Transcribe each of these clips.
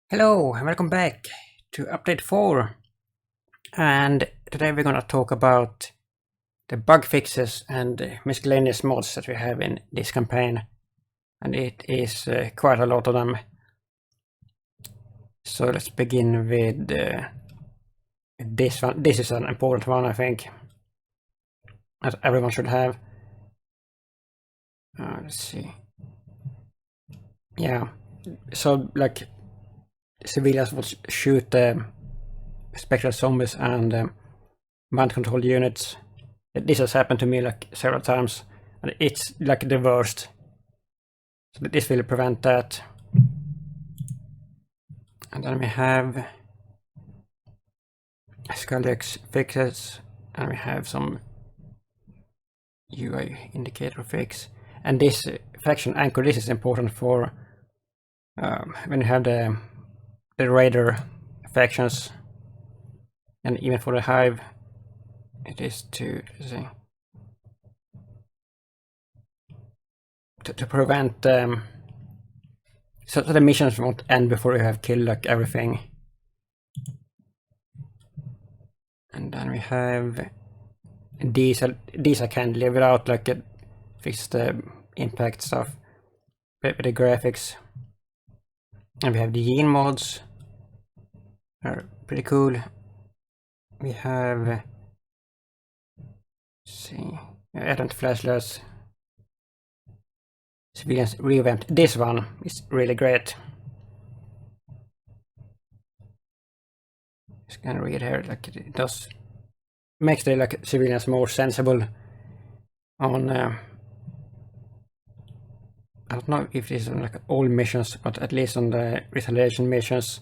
Hello and welcome back to update 4, and today we're gonna talk about the bug fixes and miscellaneous mods that we have in this campaign, and it is quite a lot of them. So let's begin with this one. This is an important one, I think, that everyone should have. Let's see. Yeah, so like civilians will shoot spectral zombies and mind control units. This has happened to me like several times, and it's like the worst. So this will prevent that. And then we have Scullyx fixes, and we have some UI indicator fix. And this faction anchor, this is important for when you have the raider factions, and even for the hive. It is to prevent so the missions won't end before you have killed like everything. And then we have these I can't live without, like fix the impact stuff with the graphics. And we have the gene mods, are pretty cool. We have advent flashlights. Civilians revamped. This one is really great. Just gonna read here, like it does makes the like civilians more sensible on I don't know if this is on like all missions, but at least on the retaliation missions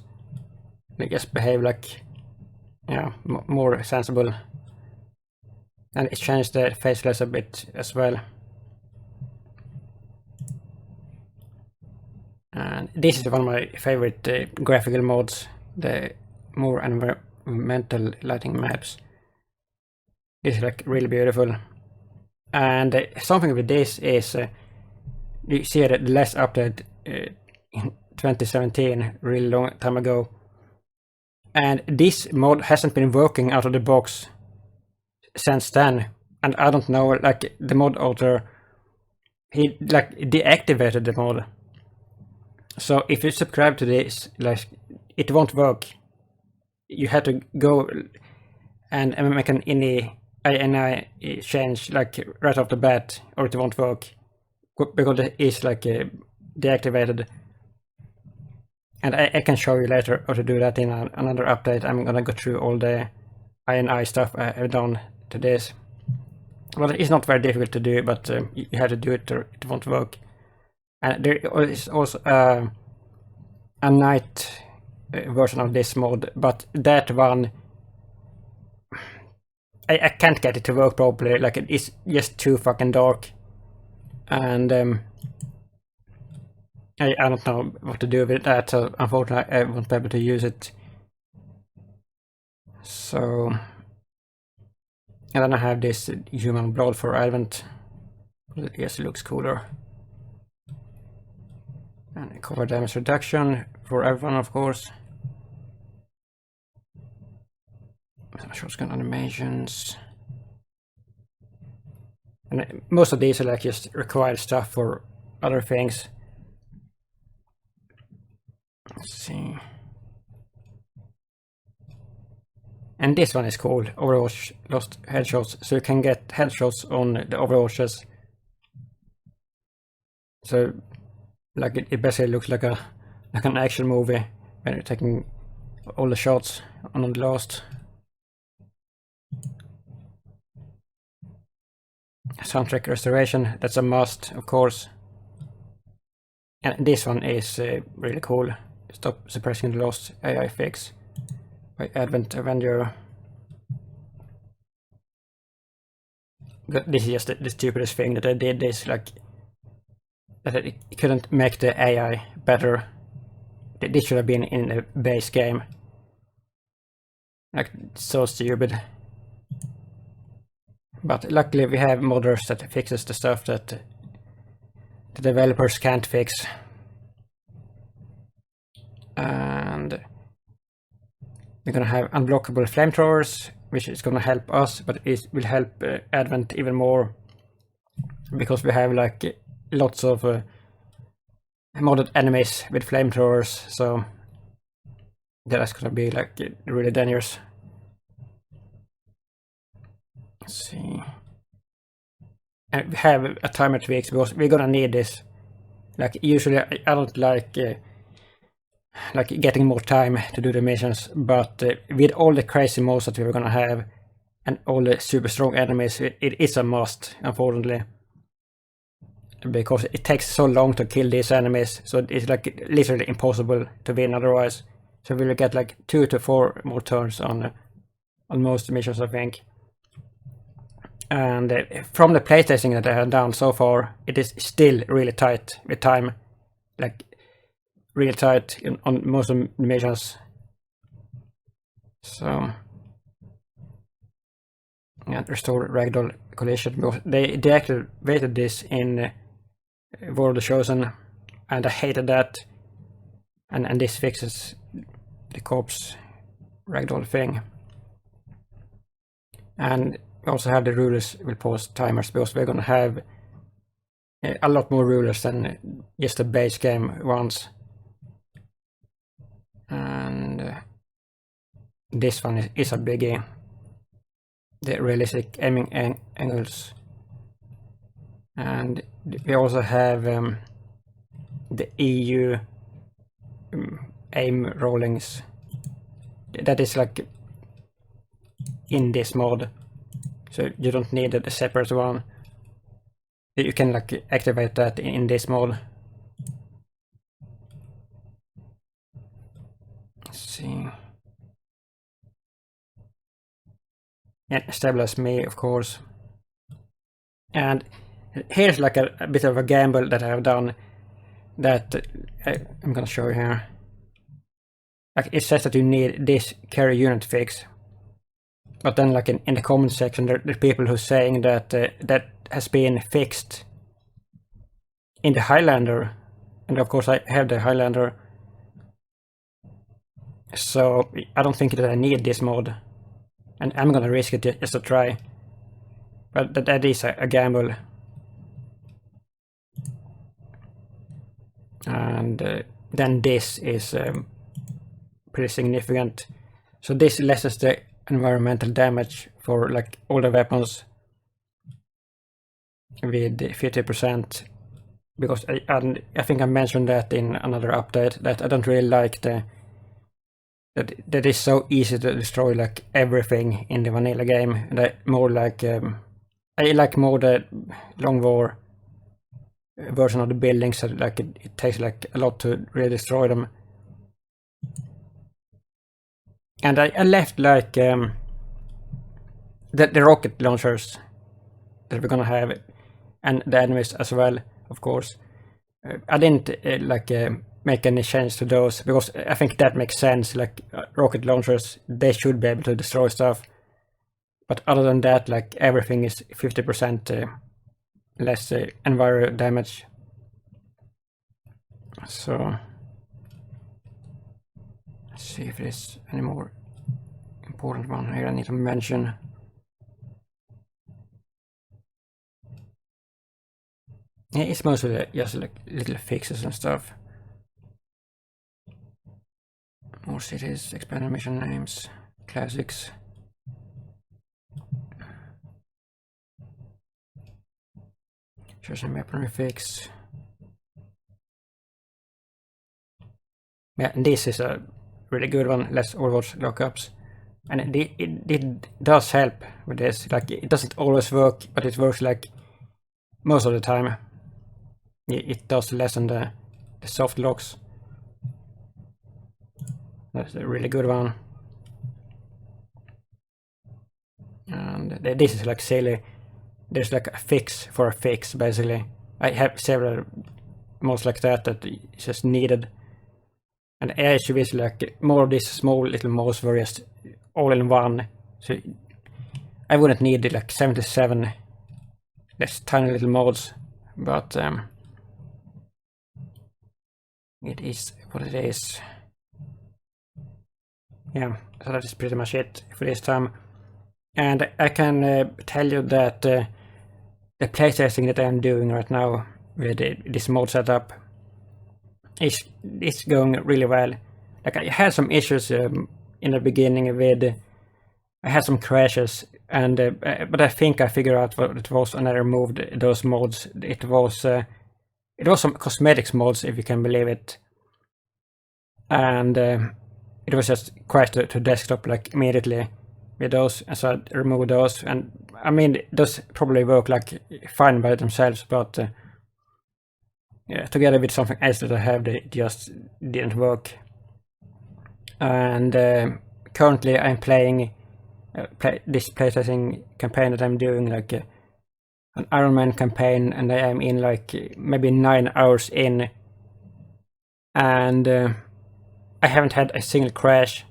they just behave like more sensible. And it changed the faceless a bit as well. And this is one of my favorite graphical mods, the more environmental lighting maps. It's like really beautiful. And something with this is you see that the last update in 2017, really long time ago, and this mod hasn't been working out of the box since then. And I don't know, like the mod author, he like deactivated the mod. So if you subscribe to this, like it won't work. You have to go and make an ini change like right off the bat, or it won't work because it is like deactivated. And I can show you later how to do that in another update. I'm gonna go through all the ini stuff I have done to this. Well, it's not very difficult to do, but you have to do it or it won't work. And there is also a night version of this mod, but that one I can't get it to work properly. Like it is just too fucking dark, and I don't know what to do with that. So unfortunately, I won't be able to use it. So, and then I have this human blood for Advent. It just looks cooler. And cover damage reduction for everyone, of course. Shotgun animations. And most of these are like just required stuff for other things. Let's see. And this one is cool, Overwatch Lost Headshots, so you can get headshots on the Overwatches. So like it basically looks like an action movie when you're taking all the shots on the last. Soundtrack restoration, that's a must, of course. And this one is really cool. Stop suppressing the lost AI fix by Advent Avenger. This is just the stupidest thing that I did. This like that it couldn't make the AI better. This should have been in the base game. Like so stupid. But luckily we have modders that fixes the stuff that the developers can't fix. And and we're gonna have unblockable flamethrowers, which is gonna help us, but it will help Advent even more because we have like lots of modded enemies with flamethrowers, so that's gonna be like really dangerous. Let's see. And we have a timer tweaks because we're gonna need this. Like usually I don't like getting more time to do the missions, but with all the crazy modes that we're gonna have and all the super strong enemies, it is a must, unfortunately. Because it takes so long to kill these enemies, so it's like literally impossible to win otherwise. So we'll get like 2 to 4 more turns on most missions, I think. And from the playtesting that I have done so far, it is still really tight with time. Like really tight on most of the missions. So and restore ragdoll collision, because they deactivated this in War of the Chosen, and I hated that. And this fixes the corpse ragdoll thing. And we also have the rulers will pause timers, because we're gonna have a lot more rulers than just the base game ones. And this one is a biggie. The realistic aiming angles. And we also have the EU aim rollings. That is like in this mod, so you don't need a separate one. You can like activate that in this mod. Let's see. And stabilize me, of course. And here's like a bit of a gamble that I have done, that I'm gonna show you here. Like it says that you need this carry unit fix, but then like in the comment section there are people who are saying that that has been fixed in the Highlander, and of course I have the Highlander, so I don't think that I need this mod, and I'm gonna risk it just to try, but that is a gamble. And then this is pretty significant. So this lessens the environmental damage for like all the weapons with 50%, because I think I mentioned that in another update, that I don't really like that is so easy to destroy like everything in the vanilla game, and I more like I like more the long war version of the buildings, so like it takes like a lot to really destroy them. And I left like the rocket launchers that we're gonna have, and the enemies as well, of course. I didn't make any change to those, because I think that makes sense. Like rocket launchers, they should be able to destroy stuff. But other than that, like everything is 50% less enviro damage. So let's see if there's any more important one here I need to mention. Yeah, it's mostly just like little fixes and stuff. More cities, expanded mission names, classics. Chosen weaponry fix. Yeah, and this is a really good one, less Overwatch lockups. And it does help with this. Like it doesn't always work, but it works like most of the time. It does lessen the soft locks. That's a really good one. And this is like silly. There's like a fix for a fix, basically. I have several mods like that is just needed. And I should be like more of these small little mods were just all in one. So I wouldn't need like 77 these tiny little mods, but it is what it is. yeah, so that is pretty much it for this time. And I can tell you that the playtesting that I'm doing right now with this mod setup is going really well. Like, I had some issues in the beginning with, I had some crashes, and but I think I figured out what it was, and I removed those mods. It was some cosmetics mods, if you can believe it, and it was just crashed to desktop like immediately with those, and so I removed those. And I mean, those probably work like fine by themselves, but yeah, together with something else that I have, they just didn't work. And currently I'm playing this playtesting campaign that I'm doing, like an Iron Man campaign, and I am in like maybe 9 hours in, and I haven't had a single crash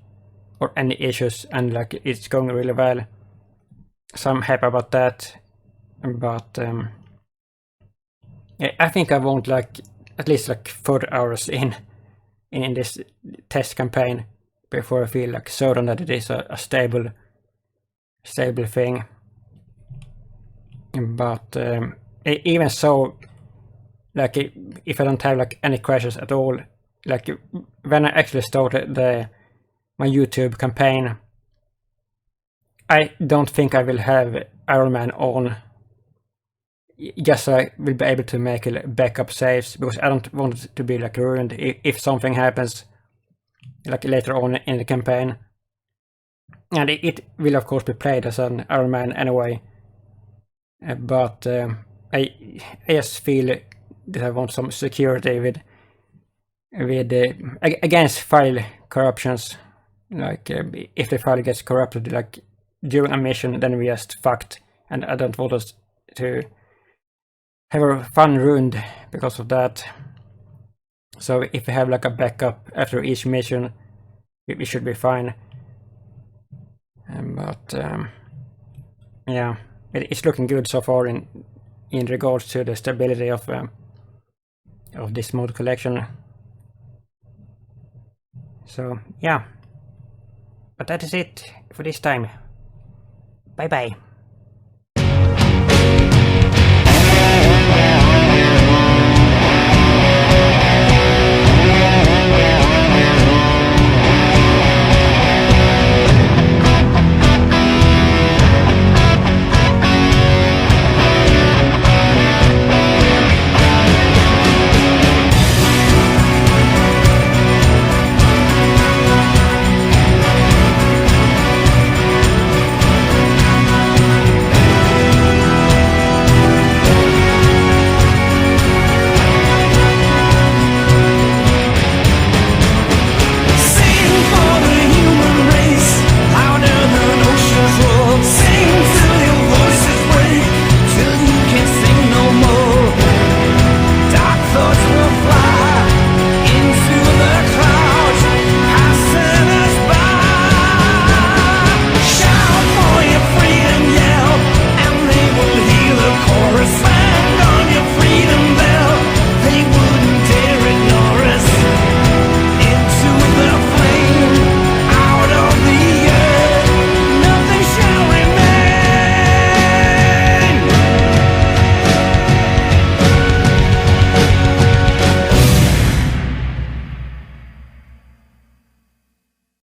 or any issues, and like it's going really well, so I'm happy about that. But yeah, I think I want like at least like 40 hours in this test campaign before I feel like certain that it is a stable thing. But even so, like if I don't have like any crashes at all, like when I actually started my YouTube campaign, I don't think I will have Iron Man on, just so I will be able to make backup saves, because I don't want it to be like ruined if something happens like later on in the campaign. And it will of course be played as an Iron Man anyway, but I just feel that I want some security with against file corruptions. Like if the file gets corrupted like during a mission, then we just fucked, and I don't want us to have our fun ruined because of that. So if we have like a backup after each mission, we should be fine. But yeah, it's looking good so far in regards to the stability of this mod collection. So yeah, but that is it for this time. Bye bye.